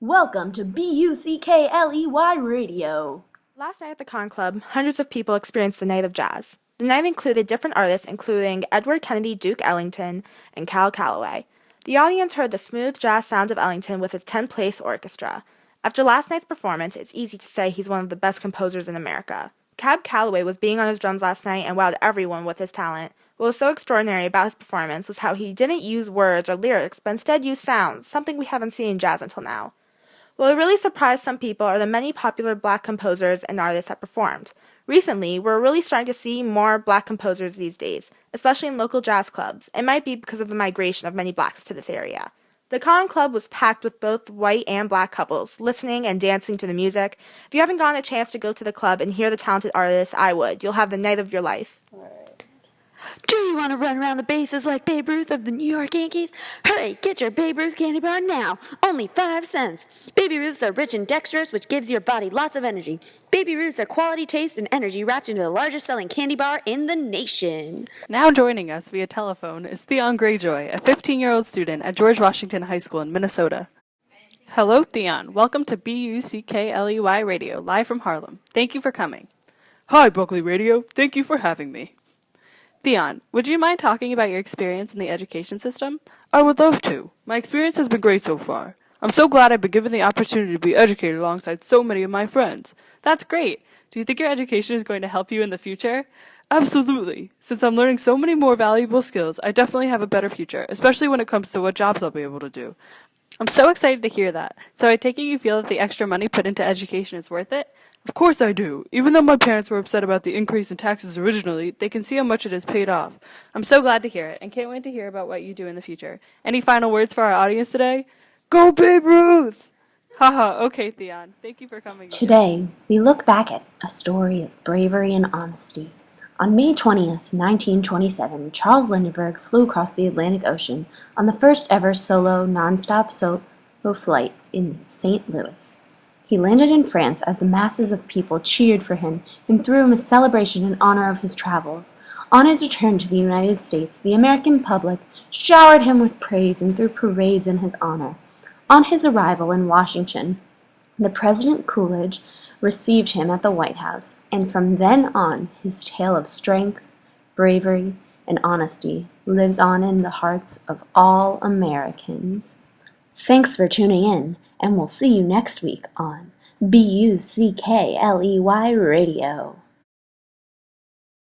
Welcome to BUCKLEY Radio. Last night at the Con Club, hundreds of people experienced the Night of Jazz. The night included different artists including Edward Kennedy Duke Ellington and Cal Calloway. The audience heard the smooth jazz sounds of Ellington with his 10-place orchestra. After last night's performance, it's easy to say he's one of the best composers in America. Cab Calloway was being on his drums last night and wowed everyone with his talent. What was so extraordinary about his performance was how he didn't use words or lyrics, but instead used sounds, something we haven't seen in jazz until now. What really surprised some people are the many popular black composers and artists that performed. Recently, we're really starting to see more black composers these days, especially in local jazz clubs. It might be because of the migration of many blacks to this area. The Con Club was packed with both white and black couples, listening and dancing to the music. If you haven't gotten a chance to go to the club and hear the talented artists, I would. You'll have the night of your life. Do you want to run around the bases like Babe Ruth of the New York Yankees? Hurry, get your Babe Ruth candy bar now. Only 5 cents. Baby Ruths are rich and dexterous, which gives your body lots of energy. Baby Ruths are quality taste and energy wrapped into the largest selling candy bar in the nation. Now joining us via telephone is Theon Greyjoy, a 15-year-old student at George Washington High School in Minnesota. Hello, Theon. Welcome to BUCKLEY Radio, live from Harlem. Thank you for coming. Hi, Buckley Radio. Thank you for having me. Theon, would you mind talking about your experience in the education system? I would love to. My experience has been great so far. I'm so glad I've been given the opportunity to be educated alongside so many of my friends. That's great. Do you think your education is going to help you in the future? Absolutely. Since I'm learning so many more valuable skills, I definitely have a better future, especially when it comes to what jobs I'll be able to do. I'm so excited to hear that. So I take it you feel that the extra money put into education is worth it? Of course I do. Even though my parents were upset about the increase in taxes originally, they can see how much it has paid off. I'm so glad to hear it, and can't wait to hear about what you do in the future. Any final words for our audience today? Go Babe Ruth! Haha, okay, Theon. Thank you for coming. Today, we look back at a story of bravery and honesty. On May 20th, 1927, Charles Lindbergh flew across the Atlantic Ocean on the first ever solo, non-stop solo flight in St. Louis. He landed in France as the masses of people cheered for him and threw him a celebration in honor of his travels. On his return to the United States, the American public showered him with praise and threw parades in his honor. On his arrival in Washington, the President Coolidge received him at the White House, and from then on, his tale of strength, bravery, and honesty lives on in the hearts of all Americans. Thanks for tuning in, and we'll see you next week on BUCKLEY Radio.